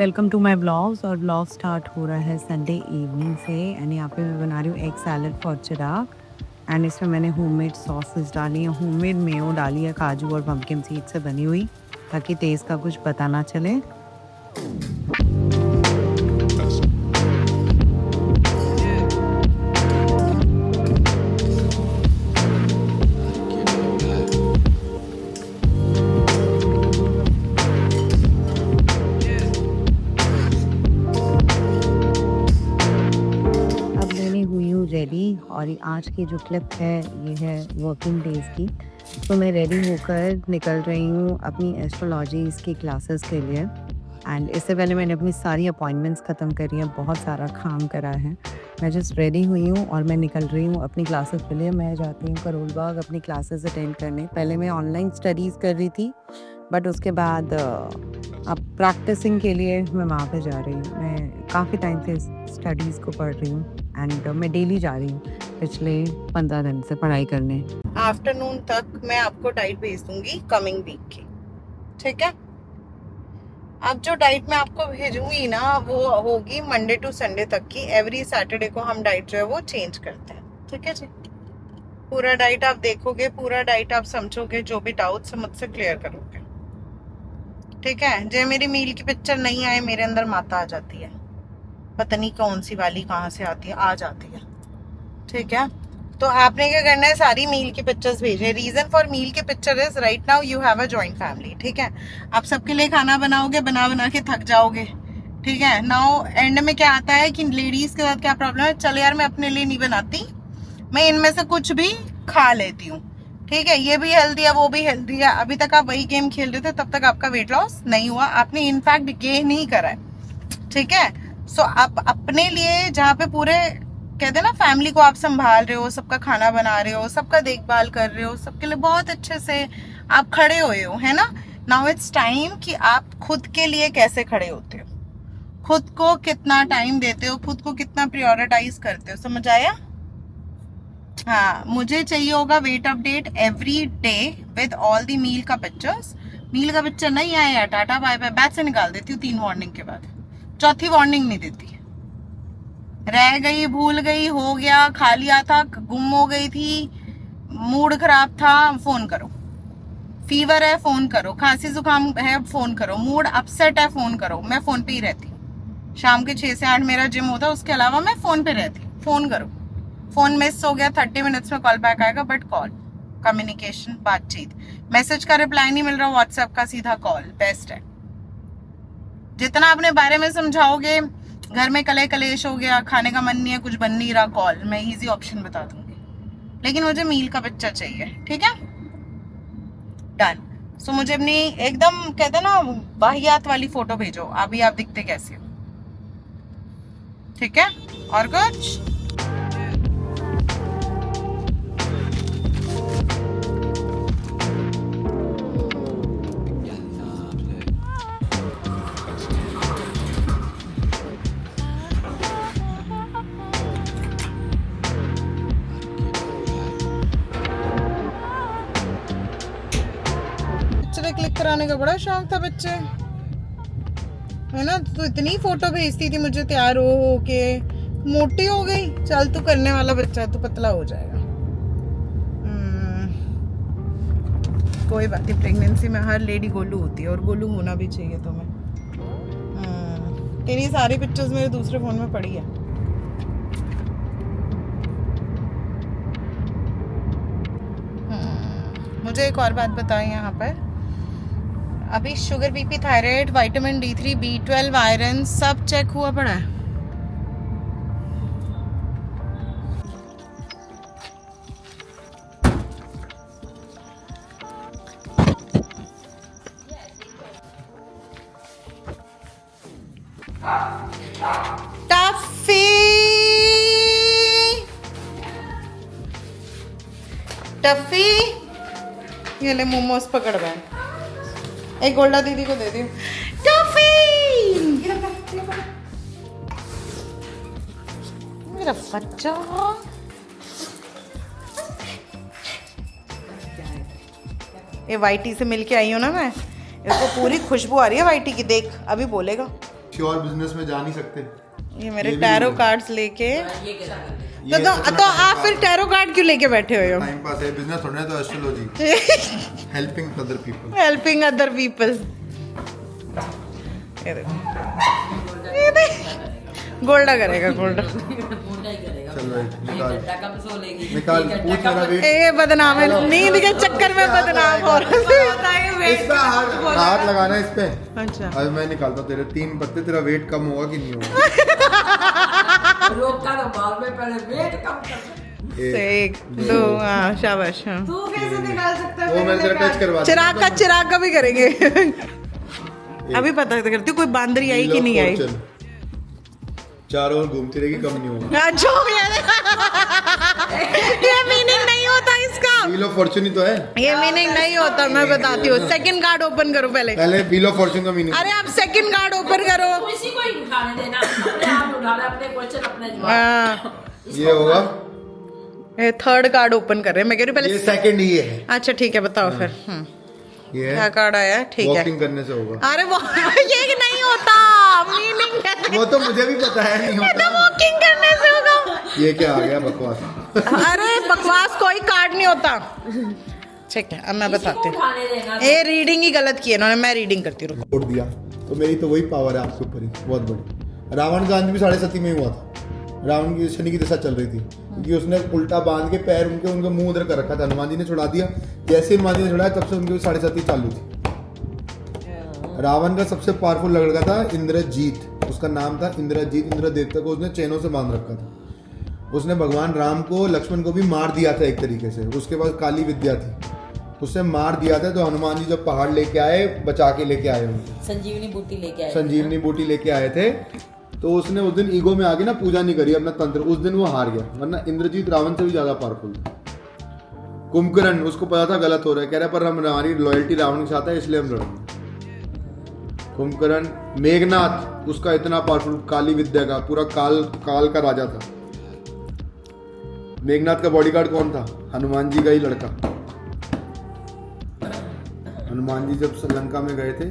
Welcome to my blogs. और blog start हो रहा है संडे इवनिंग से। एंड यहाँ पे मैं बना रही हूँ egg salad for Chirag. And इसमें मैंने होममेड सॉसेस डाली है, होममेड मेयो डाली है, काजू और पम्पकिन सीड से बनी हुई, ताकि टेस्ट का कुछ पता ना चले। रेडी। और आज की जो क्लिप है ये है वर्किंग डेज की। तो मैं रेडी होकर निकल रही हूँ अपनी एस्ट्रोलॉजीज़ की क्लासेस के लिए। एंड इससे पहले मैंने अपनी सारी अपॉइंटमेंट्स ख़त्म करी हैं, बहुत सारा काम करा है। मैं जस्ट रेडी हुई हूँ और मैं निकल रही हूँ अपनी क्लासेस के लिए। मैं जाती हूँ करोल बाग अपनी क्लासेस अटेंड करने। पहले मैं ऑनलाइन स्टडीज़ कर रही थी, बट उसके बाद अब प्रैक्टिसिंग के लिए मैं वहाँ पे जा रही हूँ। मैं काफ़ी टाइम से स्टडीज़ को पढ़ रही हूँ एंड मैं डेली जा रही हूँ पिछले 15 दिन से पढ़ाई करने। आफ्टरनून तक मैं आपको डाइट भेज दूंगी कमिंग वीक की, ठीक है। अब जो डाइट मैं आपको भेजूंगी ना वो होगी मंडे टू संडे तक की। एवरी सैटरडे को हम डाइट जो है वो चेंज करते हैं, ठीक है जी। पूरा डाइट आप देखोगे, पूरा डाइट आप समझोगे, जो भी डाउट्स मुझसे क्लियर करोगे, ठीक है। जो मेरी मील की पिक्चर नहीं आए, मेरे अंदर माता आ जाती है, पता नहीं कौन सी वाली कहाँ से आती है, आ जाती है, ठीक है। तो आपने क्या करना है, सारी मील की पिक्चर्स भेजे। रीजन फॉर मील की picture is right now you have a joint family, ठीक है। आप सबके लिए खाना बनाओगे, बना बना के थक जाओगे, ठीक है। नाउ एंड में क्या आता है कि लेडीज के साथ क्या प्रॉब्लम है, चल यार मैं अपने लिए नहीं बनाती, मैं इनमें से कुछ भी खा लेती हूँ, ठीक है। ये भी हेल्दी है, वो भी हेल्दी है। अभी तक आप वही गेम खेल रहे थे, तब तक आपका वेट लॉस नहीं हुआ, आपने इनफैक्ट गेन ही करा है, ठीक है। सो आप अपने लिए जहाँ पे पूरे कहते हैं ना फैमिली को आप संभाल रहे हो, सबका खाना बना रहे हो, सबका देखभाल कर रहे हो, सबके लिए बहुत अच्छे से आप खड़े हुए हो, है ना। नाउ इट्स टाइम कि आप खुद के लिए कैसे खड़े होते हो, खुद को कितना टाइम देते हो, खुद को कितना प्रायोरिटाइज करते हो, समझ आया। हाँ, मुझे चाहिए होगा weight update every day with all the meal का पिक्चर्स। मील का पिक्चर नहीं आया, टाटा बाय बाय, बैच से निकाल देती हूँ 3 वार्निंग के बाद, चौथी वार्निंग नहीं देती। रह गई, भूल गई, हो गया, खा लिया था, गुम हो गई थी, मूड खराब था, फोन करो। फीवर है, फोन करो। खांसी जुकाम है, फोन करो। मूड अपसेट है, फोन करो। मैं फोन पे ही रहती हूँ। शाम के 6 से 8 मेरा जिम होता है, उसके अलावा मैं फोन पे रहती हूँ। फोन करो। फोन मिस हो गया 30 मिनट्स में कॉल बैक आएगा, बट कॉल, कम्युनिकेशन, बातचीत। मैसेज का रिप्लाई नहीं मिल रहा, व्हाट्सएप का सीधा कॉल बेस्ट है। जितना अपने बारे में समझाओगे, घर में कले कलेश हो गया, खाने का मन नहीं है, कुछ बन नहीं रहा, कॉल, मैं इजी ऑप्शन बता दूंगी, लेकिन मुझे मील का पिक्चर चाहिए, ठीक है। डन। सो मुझे अपनी एकदम कहते हैं ना वाहियात वाली फोटो भेजो, अभी आप दिखते कैसे हो, ठीक है। और कुछ क्लिक कराने का बड़ा शौक था बच्चे, है ना। तो इतनी फोटो भेजती थी मुझे तैयार हो के, मोटी हो गई, चल तू करने वाला बच्चा, तू पतला हो जाएगा। कोई बात नहीं, प्रेगनेंसी में हर लेडी गोलू होती है, और गोलू होना भी चाहिए तुम्हें। तेरी सारी पिक्चर्स मेरे दूसरे फोन में पड़ी है। मुझे एक और बात बताएं, यहाँ पर अभी sugar, BP, thyroid, vitamin D3, B12, iron सब चेक हुआ पड़ा है। टफी टफी, ये ले मोमोज पकड़ गए, एक गोल्डा दीदी को दे दी। टफी मेरा बच्चा, ये वाइटी से मिलके आई हूँ ना मैं, इसको पूरी खुशबू आ रही है वाइटी की, देख अभी बोलेगा। किसी और बिजनेस में जा नहीं सकते। ये मेरे टैरो कार्ड्स लेके तो आप फिर टैरो कार्ड क्यों लेके बैठे हुए हो? टाइम पास है, बिजनेस थोड़ा है तो astrology, helping other people, helping other people. गोल्डा करेगा गोल्डा। चल भाई निकाल पूछ मेरा वेट। ये बदनाम है, नींद के चक्कर में बदनाम हो रहा है। इस पे हाथ लगाना है इस पे। अच्छा अब मैं निकालता हूँ तेरे 3 पत्ते, तेरा वेट कम होगा कि नहीं होगा? रोका तो बाद में, पहले वेट कम कर। 1 2 हाँ शाबाश। हाँ तू कैसे निकाल सकता है? वो मैं तेरा टच करवा चिराग का भी करेंगे। अभी पता करती हूँ कोई बांदरी आई कि नहीं आई। चारों ओर घूमती रहेगी, कम नहीं होगा। अच्छा ये मीनिंग नहीं होता इसका। व्हील ऑफ फॉर्चून ही तो है। ये मीनिंग नहीं होता, मैं बताती हूँ। सेकंड कार्ड ओपन करो पहले। व्हील ऑफ फॉर्चून का मीनिंग। अरे आप सेकंड कार्ड ओपन करो। किसी को ही उठाने देना, अपने आप उठाना, अपने क्वेश्चन अपने जवाब। हाँ ये होगा। ये थर्ड कार्ड ओपन कर रहे हैं। मैं कह रही हूँ ये पहले। सेकंड ही है। अच्छा ठीक है बताओ फिर। ये क्या कार्ड आया? ठीक है। वॉकिंग करने से होगा। अरे वो ये नहीं होता मीनिंग। वो तो मुझे भी पता है नहीं होता। वॉकिंग करने से होगा। ये क्या आ गया बकवास? अरे बकवास कोई कार्ड नहीं होता। ठीक है अब मैं बताती हूँ। उठाने देना। ये रीडिंग ही गलत की है इन्होंने। मैं रीडिंग करती हूँ। छोड़ दिया तो मेरी तो वही पावर है आपके ऊपर ही, बहुत बड़ी। रावण का अंत भी 7.5 में हुआ था। रावण की शनि की दशा चल रही थी, क्योंकि उसने उल्टा बांध के पैर उनके मुंह उधर कर रखा था। हनुमान जी ने छुड़ा दिया। जैसे हनुमान जी ने छुड़ाया तब से उनकी 7.5 चालू थी। रावण का सबसे पावरफुल लड़का था इंद्रजीत, उसका नाम था इंद्रजीत। इंद्र देवता को उसने चैनों से बांध रखा था। उसने भगवान राम को, लक्ष्मण को भी मार दिया था एक तरीके से। उसके पास काली विद्या थी, उससे मार दिया था। तो हनुमान जी जब पहाड़ लेके आए, बचा के लेके आए उनको, संजीवनी बूटी लेके आए। संजीवनी बूटी लेके आए थे। तो उसने उस दिन ईगो में आके ना पूजा नहीं करी अपना तंत्र, उस दिन वो हार गया। वरना इंद्रजीत रावण से भी ज्यादा पावरफुल था। कुंभकर्ण, उसको पता था गलत हो रहा है, कह रहा पर हम, हमारी लॉयल्टी रावण के साथ है इसलिए हम लड़ेंगे। कुंभकर्ण। मेघनाथ, उसका इतना पावरफुल, काली विद्या का, पूरा काल का राजा था। मेघनाथ का बॉडीगार्ड कौन था? हनुमान जी का ही लड़का। हनुमान जी जब श्रीलंका में गए थे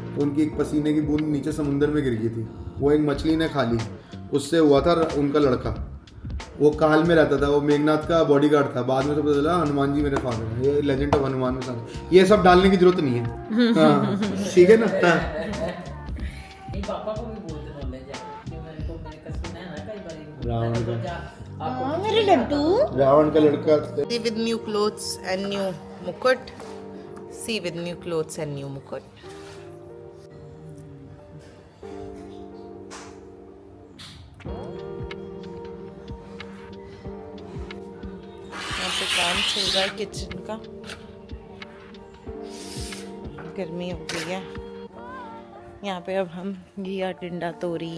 तो उनकी एक पसीने की बूंद नीचे समुद्र में गिर गई थी, वो एक मछली ने खा ली, उससे हुआ था उनका लड़का। वो काल में रहता था, वो मेघनाथ का बॉडीगार्ड था। बाद में तो पता चला हनुमान जी मेरे फादर हैं। ये लेजेंड ऑफ हनुमान में साथ ये सब डालने की जरूरत नहीं है। हाँ, ठीक है ना? ये पापा को भी बोलते नॉलेज है, कि मेरे को मैंने कहा सुना है ना कई बार। रावण का, आपको मेरे लड्डू। रावण का लड़का। See with new clothes and new mukut. See with new clothes and new mukut. यहाँ पे काम चल रहा है किचन का। गर्मी हो गई है। यहाँ पे अब हम घिया, टिंडा, तोरी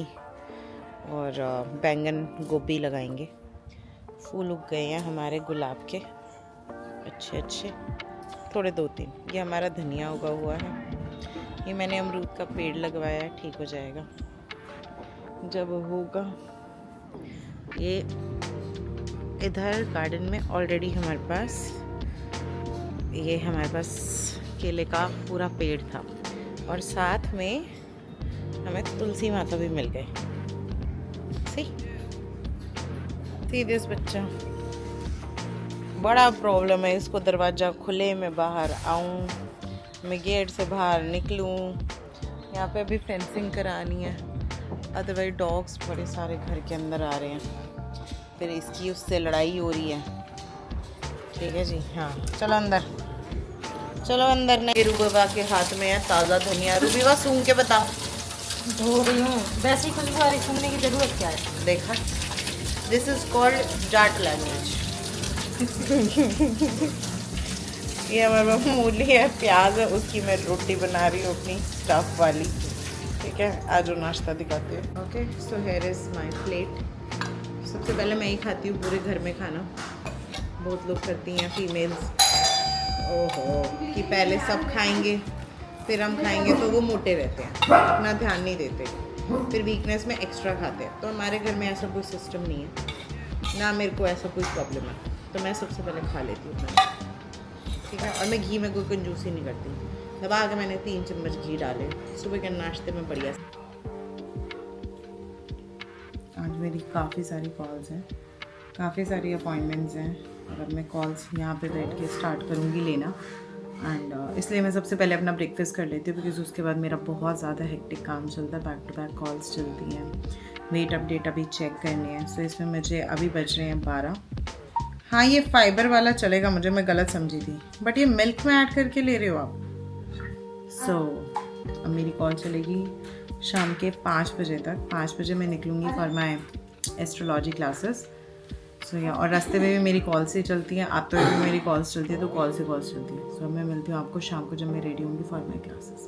और बैंगन, गोभी लगाएंगे। फूल उग गए हैं हमारे गुलाब के, अच्छे अच्छे, थोड़े 2-3। ये हमारा धनिया उगा हुआ है। ये मैंने अमरूद का पेड़ लगवाया है, ठीक हो जाएगा जब होगा। ये इधर गार्डन में ऑलरेडी हमारे पास केले का पूरा पेड़ था, और साथ में हमें तुलसी माता भी मिल गए। सी दिस बच्चा, बड़ा प्रॉब्लम है इसको। दरवाज़ा खुले, मैं बाहर आऊँ, मैं गेट से बाहर निकलूँ। यहाँ पे अभी फेंसिंग करानी है, अदरवाइज डॉग्स बड़े सारे घर के अंदर आ रहे हैं, फिर इसकी उससे लड़ाई हो रही है। ठीक है जी, हाँ चलो अंदर, चलो अंदर। नहीं, रूबीबा के हाथ में है ताज़ा धनिया। रूबीबा सूंघ के बता। धो रही हूँ, वैसे ही खुली बारी सुनने की जरूरत क्या है? देखा, this is called Jat language. ये हमारे पास मूली है, प्याज है, उसकी मैं रोटी बना रही हूँ अपनी स्टफ वाली। ठीक है, आज वो नाश्ता दिखाते हैं। Okay, so here is my plate. सबसे पहले मैं ही खाती हूँ पूरे घर में खाना। बहुत लोग करती हैं फीमेल्स, ओहो, कि पहले सब खाएंगे फिर हम खाएंगे, तो वो मोटे रहते हैं, इतना ध्यान नहीं देते, फिर वीकनेस में एक्स्ट्रा खाते हैं। तो हमारे घर में ऐसा कोई सिस्टम नहीं है ना, मेरे को ऐसा कोई प्रॉब्लम है, तो मैं सबसे पहले खा लेती हूँ। ठीक है, और मैं घी में कोई कंजूसी नहीं करती। दबा के मैंने 3 चम्मच घी डाले सुबह के नाश्ते में, बढ़िया। मेरी काफ़ी सारी कॉल्स हैं, काफ़ी सारी अपॉइंटमेंट्स हैं, और अब मैं कॉल्स यहाँ पे बैठ के स्टार्ट करूँगी लेना। एंड इसलिए मैं सबसे पहले अपना ब्रेकफास्ट कर लेती हूँ, बिकॉज उसके बाद मेरा बहुत ज़्यादा हेक्टिक काम चलता है, बैक टू बैक कॉल्स चलती हैं, वेट अपडेट अभी चेक करनी है। सो इसमें मुझे अभी बज रहे हैं 12। हाँ, ये फाइबर वाला चलेगा मुझे, मैं गलत समझी थी, बट ये मिल्क में ऐड करके ले रहे हो आप। सो अब मेरी कॉल चलेगी शाम के 5 बजे तक। 5 बजे मैं निकलूँगी फॉर माई एस्ट्रोलॉजी क्लासेस। सो या और रास्ते में भी मेरी कॉल्स ही चलती हैं, आते हुए भी मेरी कॉल्स चलती है, तो कॉल से कॉल्स चलती है। सो मैं मिलती हूँ आपको शाम को जब मैं रेडी होंगी फॉर माई क्लासेस।